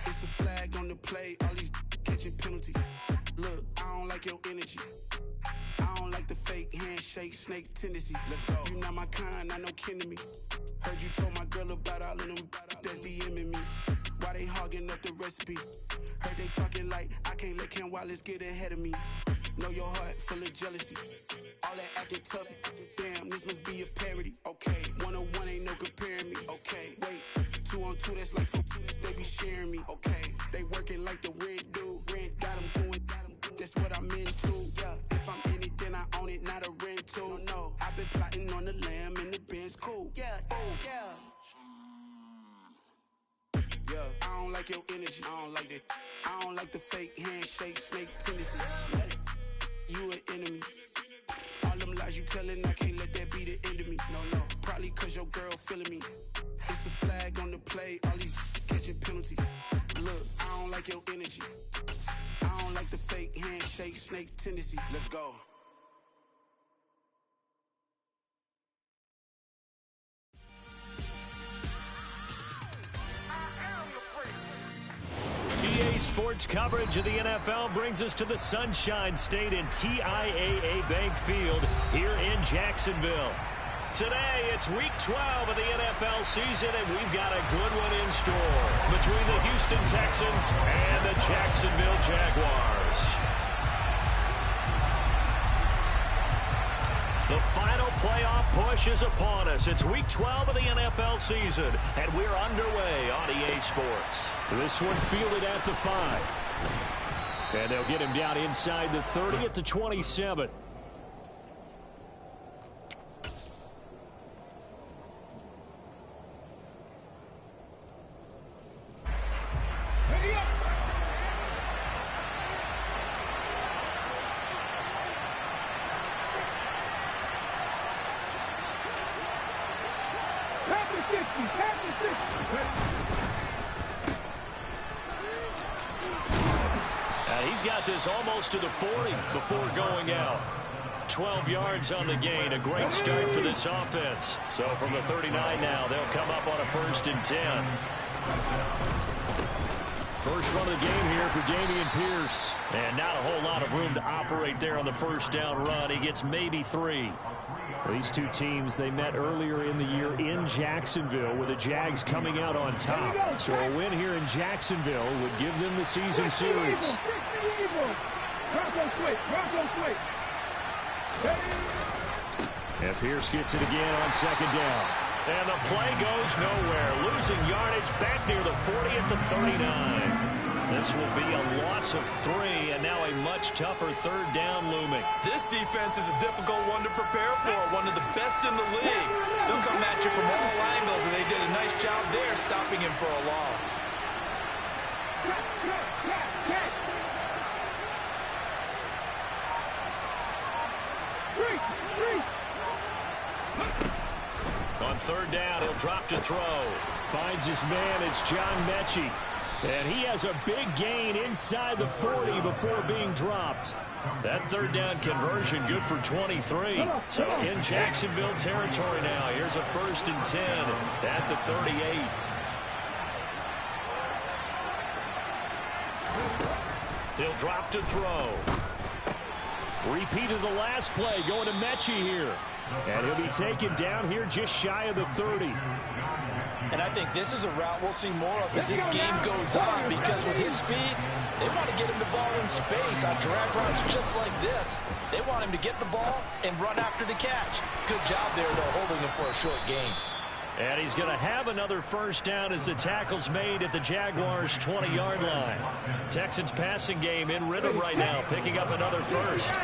It's a flag on the play, all these catching penalties. Look, I don't like your energy. I don't like the fake handshake, snake tendency. Let's go. You not my kind, I know kin to me. Heard you told my girl about all of them that's DMing me. Why they hogging up the recipe? Heard they talking like I can't let Ken Wallace get ahead of me. Know your heart full of jealousy. All that acting tough, damn, this must be a parody. Okay, 1-on-1 ain't no comparing me. Okay, wait, 2-on-2, that's like 4-2, they be sharing me. Okay, they working like the rent do. Rent got them doing, that's what I'm into. Yeah, if I'm in it, then I own it, not a rental. No, I've been plotting on the lamb and the Benz cool. Yeah, oh, yeah. like your energy. I don't like that. I don't like the fake handshake, snake tendency. You an enemy. All them lies you telling, I can't let that be the end of me. No. Probably cause your girl feeling me. It's a flag on the play, all these catching penalties. Look, I don't like your energy. I don't like the fake handshake, snake tendency. Let's go. EA Sports coverage of the NFL brings us to the Sunshine State and TIAA Bank Field here in Jacksonville. Today, it's Week 12 of the NFL season, and we've got a good one in store between the Houston Texans and the Jacksonville Jaguars. The final playoff push is upon us. It's Week 12 of the NFL season, and we're underway on EA Sports. This one fielded at the 5. And they'll get him down inside the 30 at the 27. He's got this almost to the 40 before going out. 12 yards on the gain. A great start for this offense. So from the 39 now, they'll come up on a 1st and 10. First run of the game here for Dameon Pierce. And not a whole lot of room to operate there on the first down run. He gets maybe 3. These two teams, they met earlier in the year in Jacksonville with the Jags coming out on top. So a win here in Jacksonville would give them the season series. And Pierce gets it again on 2nd down. And the play goes nowhere. Losing yardage back near the 40 at the 39. This will be a loss of 3, and now a much tougher 3rd down looming. This defense is a difficult one to prepare for, one of the best in the league. They'll come at you from all angles, and they did a nice job there stopping him for a loss. On 3rd down, he'll drop to throw. Finds his man, it's John Mechie. And he has a big gain inside the 40 before being dropped. That 3rd down conversion good for 23. So in Jacksonville territory now. Here's a 1st and 10 at the 38. He'll drop to throw. Repeat of the last play going to Mechie here. And he'll be taken down here just shy of the 30. And I think this is a route we'll see more of as this game goes on, because with his speed, they want to get him the ball in space on drag routes just like this. They want him to get the ball and run after the catch. Good job there, though, holding him for a short gain. And he's going to have another 1st down as the tackle's made at the Jaguars' 20-yard line. Texans passing game in rhythm right now, picking up another 1st.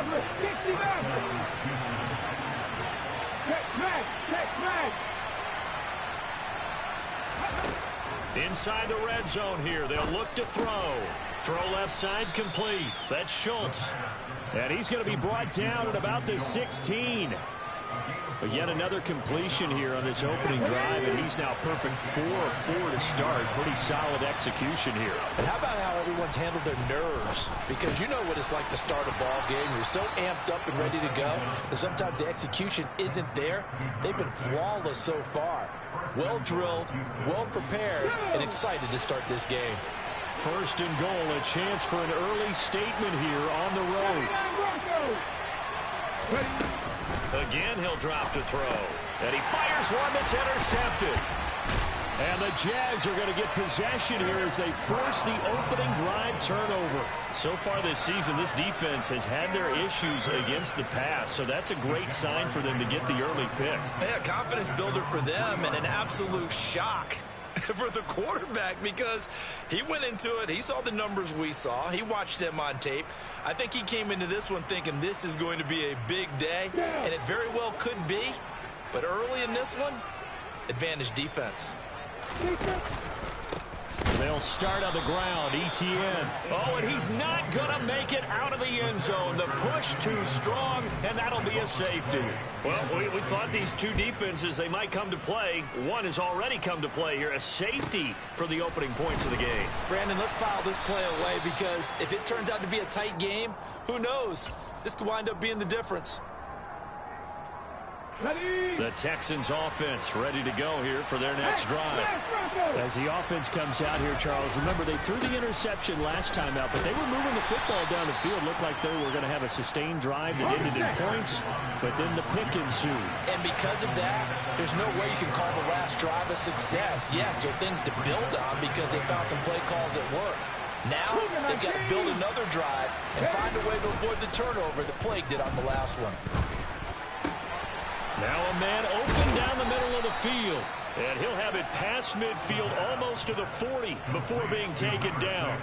Inside the red zone here, they'll look to throw. Throw left side complete. That's Schultz. And he's going to be brought down at about the 16. But yet another completion here on this opening drive, and he's now perfect 4 of 4 to start. Pretty solid execution here. And how about how everyone's handled their nerves? Because you know what it's like to start a ball game. You're so amped up and ready to go, and sometimes the execution isn't there. They've been flawless so far. Well drilled, well prepared, and excited to start this game. 1st and goal, a chance for an early statement here on the road. Again, he'll drop to throw. And he fires one that's intercepted. And the Jags are going to get possession here as they force the opening drive turnover. So far this season, this defense has had their issues against the pass, so that's a great sign for them to get the early pick. Yeah, confidence builder for them, and an absolute shock for the quarterback, because he went into it, he saw the numbers we saw, he watched them on tape. I think he came into this one thinking this is going to be a big day, and it very well could be, but early in this one, advantage defense. They'll They'll start on the ground. ETN. Oh, and he's not going to make it out of the end zone. The push too strong, and that'll be a safety. Well, we thought these two defenses, they might come to play. One has already come to play here. A safety for the opening points of the game. Brandon, let's file this play away because if it turns out to be a tight game, who knows? This could wind up being the difference. The Texans offense ready to go here for their next drive. As the offense comes out here, Charles, remember they threw the interception last time out, but they were moving the football down the field. Looked like they were going to have a sustained drive that ended in points, but then the pick ensued. And because of that, there's no way you can call the last drive a success. Yes, there are things to build on because they found some play calls at work. Now, they've got to build another drive and find a way to avoid the turnover that plagued it on the last one. Now a man open down the middle of the field. And he'll have it past midfield almost to the 40 before being taken down.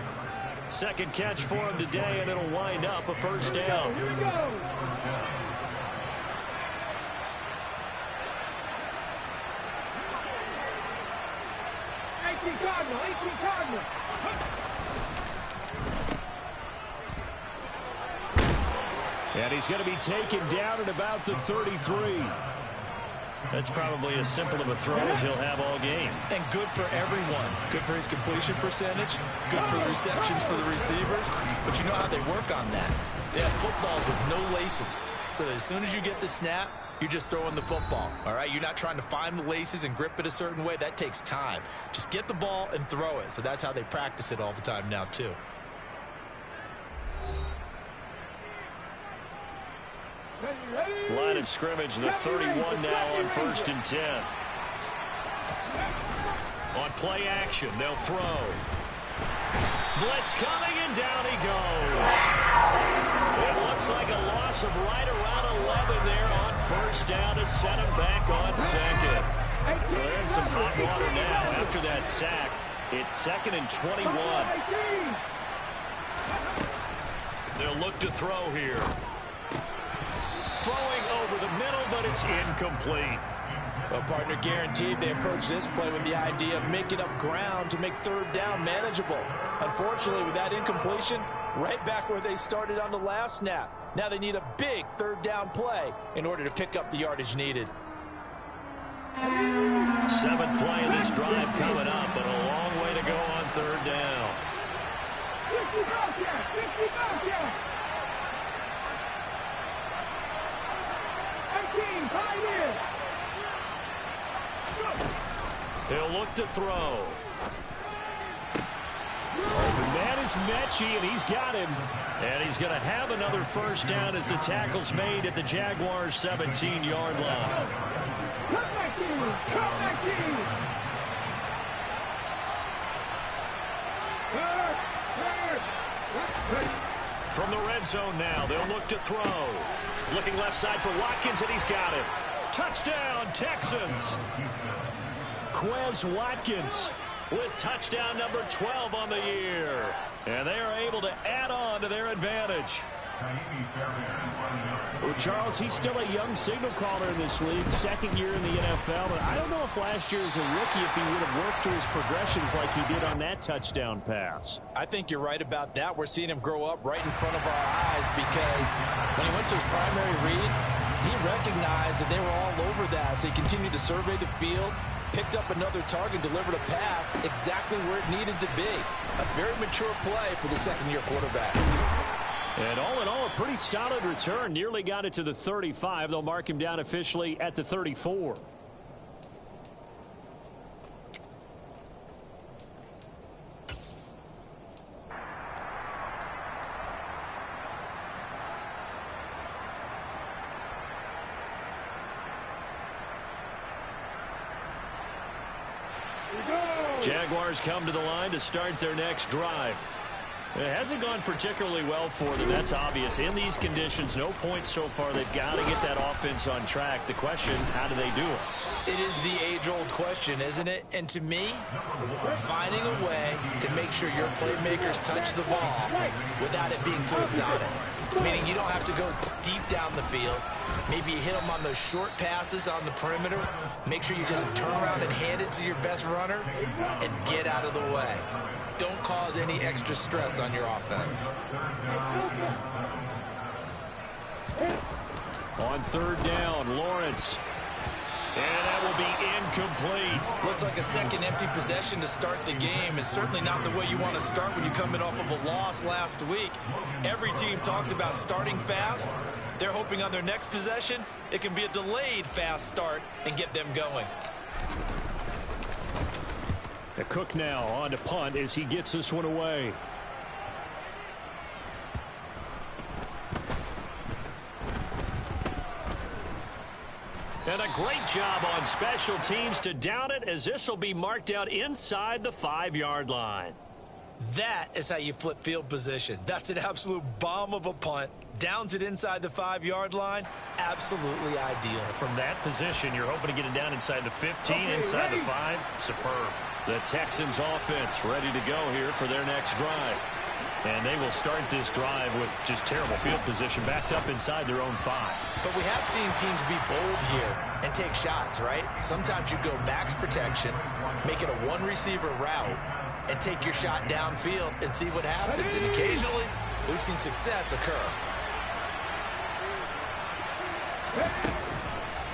Second catch for him today, and it'll wind up a first down. Here we go. 18 Cardinal, 18 Cardinal. And he's going to be taken down at about the 33. That's probably as simple of a throw as he'll have all game. And good for everyone. Good for his completion percentage. Good for the receptions for the receivers. But you know how they work on that. They have footballs with no laces. So that as soon as you get the snap, you're just throwing the football. All right? You're not trying to find the laces and grip it a certain way. That takes time. Just get the ball and throw it. So that's how they practice it all the time now, too. Line of scrimmage, the 31 now on 1st and 10. On play action, they'll throw. Blitz coming, and down he goes. It looks like a loss of right around 11 there on first down to set him back on second. They're in some hot water now after that sack. It's 2nd and 21. They'll look to throw here. Throwing over the middle, but it's incomplete. Well, partner, guaranteed they approach this play with the idea of making up ground to make third down manageable. Unfortunately, with that incompletion, right back where they started on the last snap. Now they need a big third down play in order to pick up the yardage needed. 7th play of this drive coming up, but a long way to go on third down. 50 Bobcats. He'll look to throw. Oh, the man is Mechie, and he's got him. And he's going to have another first down as the tackle's made at the Jaguars' 17-yard line. From the red zone now, they'll look to throw. Looking left side for Watkins, and he's got it. Touchdown, Texans. Quez Watkins with touchdown number 12 on the year. And they are able to add on to their advantage. Well, Charles, he's still a young signal caller in this league, 2nd year in the NFL. But I don't know if last year as a rookie, if he would have worked through his progressions like he did on that touchdown pass. I think you're right about that. We're seeing him grow up right in front of our eyes because when he went to his primary read, he recognized that they were all over that. So he continued to survey the field, picked up another target, delivered a pass exactly where it needed to be. A very mature play for the second-year quarterback. And all in all, a pretty solid return. Nearly got it to the 35. They'll mark him down officially at the 34. Jaguars come to the line to start their next drive. It hasn't gone particularly well for them. That's obvious. In these conditions, no points so far. They've got to get that offense on track. The question, how do they do it? It is the age-old question, isn't it? And to me, finding a way to make sure your playmakers touch the ball without it being too exotic. meaning you don't have to go deep down the field. Maybe you hit them on those short passes on the perimeter. Make sure you just turn around and hand it to your best runner and get out of the way. Don't cause any extra stress on your offense. On third down, Lawrence. And that will be incomplete. Looks like a second empty possession to start the game, and certainly not the way you want to start when you're coming off of a loss last week. Every team talks about starting fast. They're hoping on their next possession, it can be a delayed fast start and get them going. The Cook now on to punt as he gets this one away. And a great job on special teams to down it, as this will be marked out inside the 5-yard line. That is how you flip field position. That's an absolute bomb of a punt. Downs it inside the 5-yard line. Absolutely ideal. From that position, you're hoping to get it down inside the 15, inside the 5. Superb. The Texans offense ready to go here for their next drive. And they will start this drive with just terrible field position, backed up inside their own 5. But we have seen teams be bold here and take shots, right? Sometimes you go max protection, make it a one-receiver route, and take your shot downfield and see what happens. And occasionally, we've seen success occur.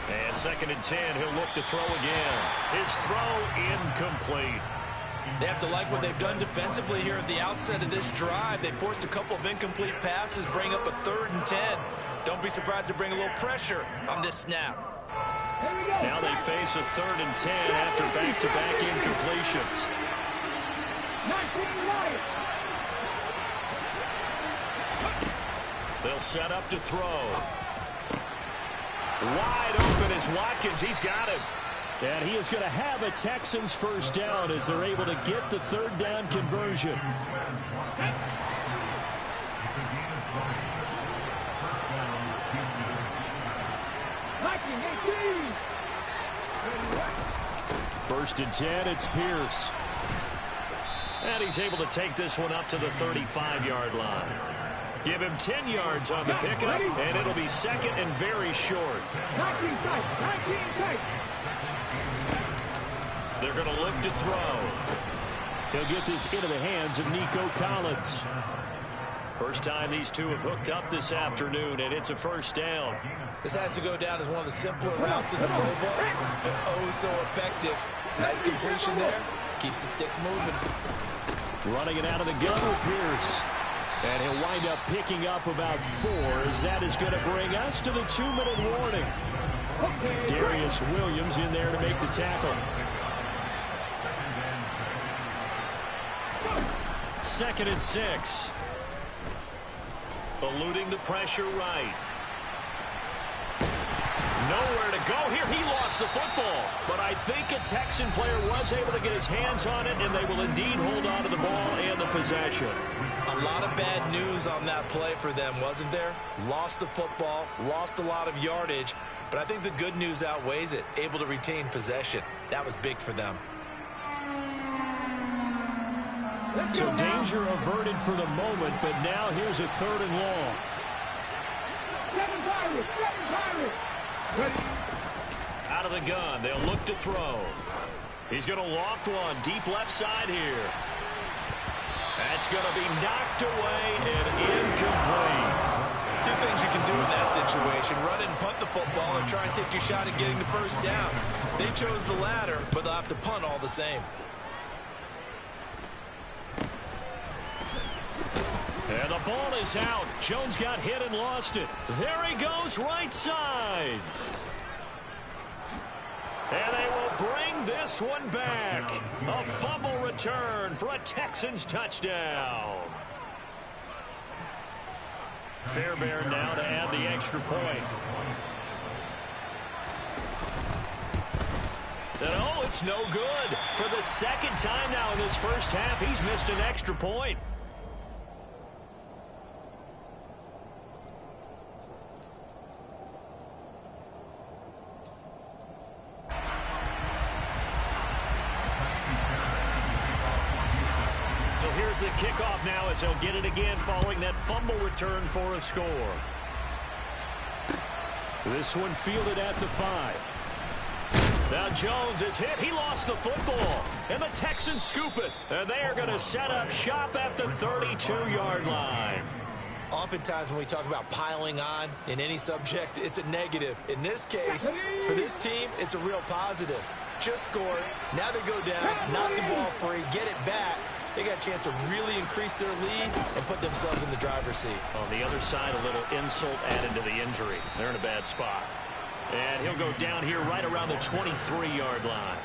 And 2nd and 10, he'll look to throw again. His throw incomplete. They have to like what they've done defensively here at the outset of this drive. They forced a couple of incomplete passes, bring up a 3rd and 10. Don't be surprised to bring a little pressure on this snap. Now they face a 3rd and 10 after back-to-back incompletions. They'll set up to throw. Wide open is Watkins. He's got it. And he is going to have a Texans first down as they're able to get the 3rd down conversion. First and 10, it's Pierce. And he's able to take this one up to the 35-yard line. Give him 10 yards on the pickup, and it'll be 2nd and very short. 19 tight. They're going to look to throw. He'll get this into the hands of Nico Collins. First time these two have hooked up this afternoon, and it's a first down. This has to go down as one of the simpler routes in the playbook, but oh so effective. Nice completion there. Keeps the sticks moving. Running it out of the gun with Pierce. And he'll wind up picking up about 4, as that is going to bring us to the 2-minute warning. Darius Williams in there to make the tackle. 2nd and 6. Eluding the pressure right. Nowhere to go here. He lost the football. But I think a Texan player was able to get his hands on it, and they will indeed hold on to the ball and the possession. A lot of bad news on that play for them, wasn't there? Lost the football, lost a lot of yardage, but I think the good news outweighs it. Able to retain possession. That was big for them. So danger averted for the moment, but now here's a 3rd and long. 7 Pirates. Out of the gun, they'll look to throw. He's going to loft one deep left side here. That's going to be knocked away and incomplete. 2 things you can do in that situation: run and punt the football, or try and take your shot at getting the first down. They chose the latter, but they'll have to punt all the same. And the ball is out. Jones got hit and lost it. There he goes, right side. And they will bring this one back. A fumble return for a Texans touchdown. Fairbairn now to add the extra point. And oh, it's no good. For the 2nd time now in this first half, he's missed an extra point. So here's the kickoff now as he'll get it again following that fumble return for a score. This one fielded at the 5. Now Jones is hit. He lost the football. And the Texans scoop it. And they are going to set up shop at the 32-yard line. Oftentimes when we talk about piling on in any subject, it's a negative. In this case, for this team, it's a real positive. Just scored. Now they go down, knock the ball free, get it back. They got a chance to really increase their lead and put themselves in the driver's seat. On the other side, a little insult added to the injury. They're in a bad spot. And he'll go down here right around the 23-yard line.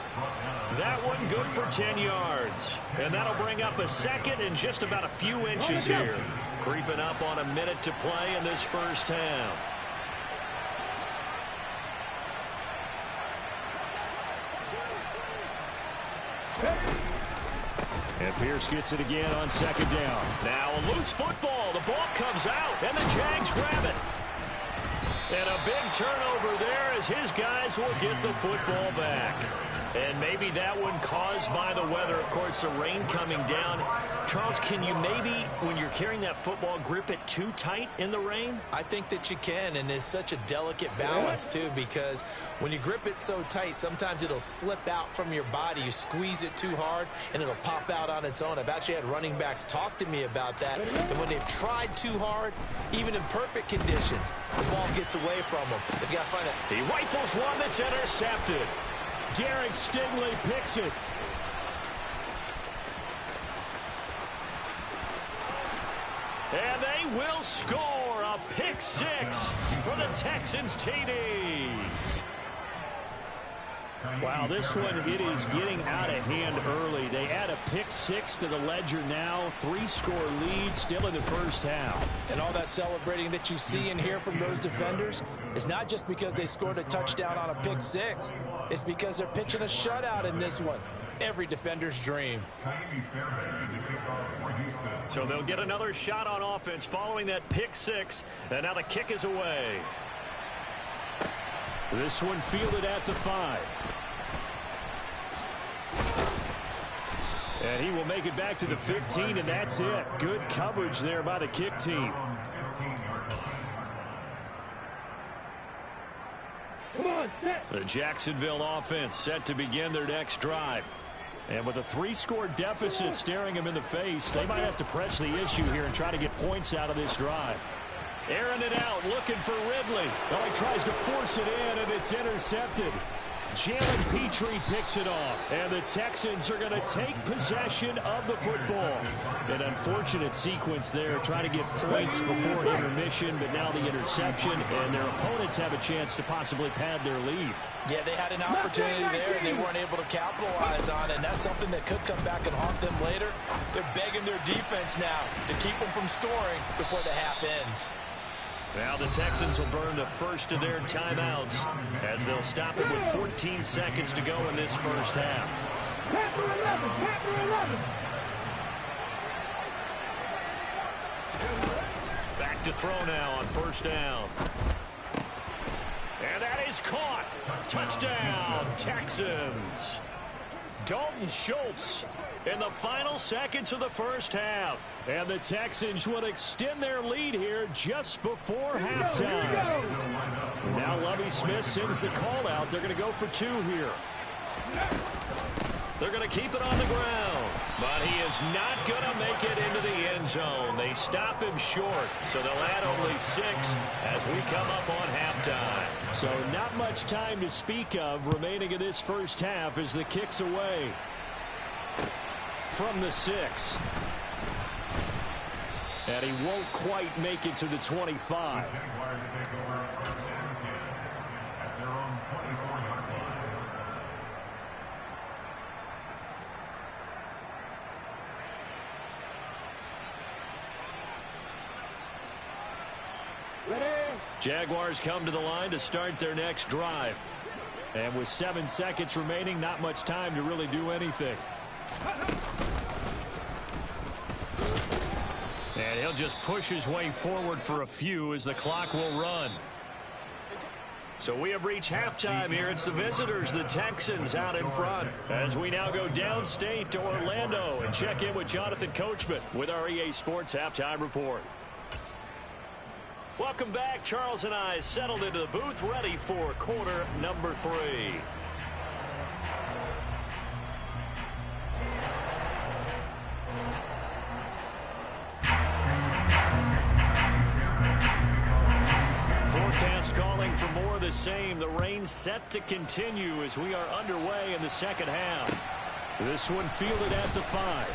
That one good for 10 yards. And that'll bring up a second and just about a few inches here. Creeping up on a minute to play in this first half. And Pierce gets it again on second down. Now a loose football. The ball comes out, and the Jags grab it. And a big turnover there as his guys will get the football back. And maybe that one caused by the weather. Of course, the rain coming down. Charles, can you maybe, when you're carrying that football, grip it too tight in the rain? I think that you can, and it's such a delicate balance, too, because when you grip it so tight, sometimes it'll slip out from your body. You squeeze it too hard, and it'll pop out on its own. I've actually had running backs talk to me about that. And when they've tried too hard, even in perfect conditions, the ball gets away from them. They've got to find it. He rifles one that's intercepted. Derek Stingley picks it. And they will score a pick six for the Texans TD. Wow, this one, it is getting out of hand early. They add a pick six to the ledger now. 3-score lead still in the first half. And all that celebrating that you see and hear from those defenders is not just because they scored a touchdown on a pick six. It's because they're pitching a shutout in this one. Every defender's dream. So they'll get another shot on offense following that pick six. And now the kick is away. This one fielded at the 5. And he will make it back to the 15, and that's it. Good coverage there by the kick team. Come on, set. The Jacksonville offense set to begin their next drive. And with a 3-score deficit staring him in the face, they might have to press the issue here and try to get points out of this drive. Airing it out, looking for Ridley. Oh, he tries to force it in, and it's intercepted. Jalen Petrie picks it off, and the Texans are going to take possession of the football. An unfortunate sequence there, trying to get points before intermission, but now the interception, and their opponents have a chance to possibly pad their lead. Yeah, they had an opportunity there, and they weren't able to capitalize on it, and that's something that could come back and haunt them later. They're begging their defense now to keep them from scoring before the half ends. Now the Texans will burn the first of their timeouts as they'll stop it with 14 seconds to go in this first half. Pass for 11, pass for 11. Back to throw now on first down. And that is caught. Touchdown, Texans. Dalton Schultz in the final seconds of the first half. And the Texans will extend their lead here just before halftime. Now Lovie Smith sends the call out. They're going to go for 2 here. They're going to keep it on the ground. But he is not going to make it into the end zone. They stop him short. So they'll add only 6 as we come up on halftime. So not much time to speak of remaining in this first half as the kick's away. From the 6. And he won't quite make it to the 25. Jaguars come to the line to start their next drive. And with 7 seconds remaining, not much time to really do anything. And he'll just push his way forward for a few as the clock will run. So we have reached halftime here. It's the visitors, the Texans, out in front. As we now go downstate to Orlando and check in with Jonathan Coachman with our EA Sports Halftime Report. Welcome back. Charles and I settled into the booth, ready for quarter number 3. Forecast calling for more of the same. The rain set to continue as we are underway in the second half. This one fielded at the 5.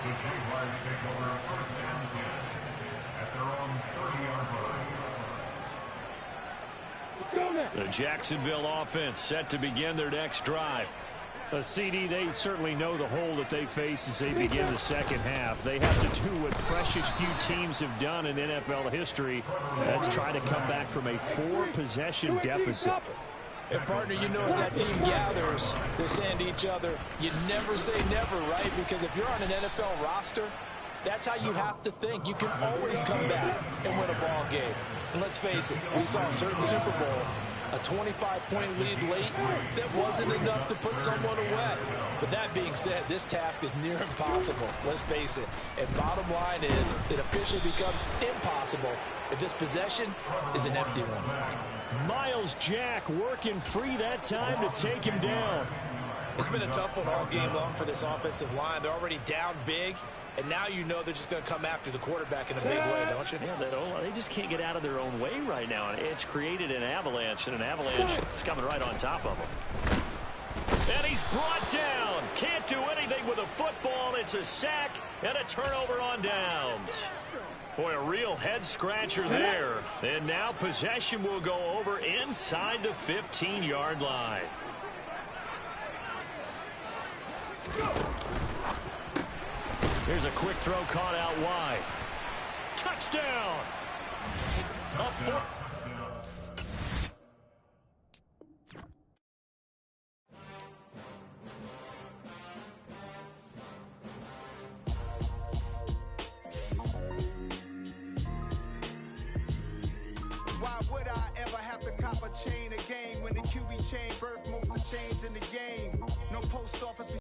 The Jaguars take over first down 10 at their own 30-yard line. The Jacksonville offense set to begin their next drive. A CD, they certainly know the hole that they face as they begin the second half. They have to do what precious few teams have done in NFL history. That's try to come back from a 4-possession deficit. And, partner, you know, as that team gathers, they're saying to each other, you never say never, right? Because if you're on an NFL roster, that's how you have to think. You can always come back and win a ball game. And let's face it, we saw a certain Super Bowl, a 25-point lead late, that wasn't enough to put someone away. But that being said, this task is near impossible. Let's face it. And bottom line is, it officially becomes impossible if this possession is an empty one. Miles Jack working free that time to take him down. It's been a tough one all game long for this offensive line. They're already down big, and now you know they're just going to come after the quarterback in a big way, don't you? Yeah, they just can't get out of their own way right now. It's created an avalanche, and an avalanche is coming right on top of them. And he's brought down. Can't do anything with a football. It's a sack and a turnover on downs. Boy, a real head-scratcher there. And now possession will go over inside the 15-yard line. Here's a quick throw caught out wide. Touchdown! Why would I ever have to cop a chain again when the QB chain birth most of chains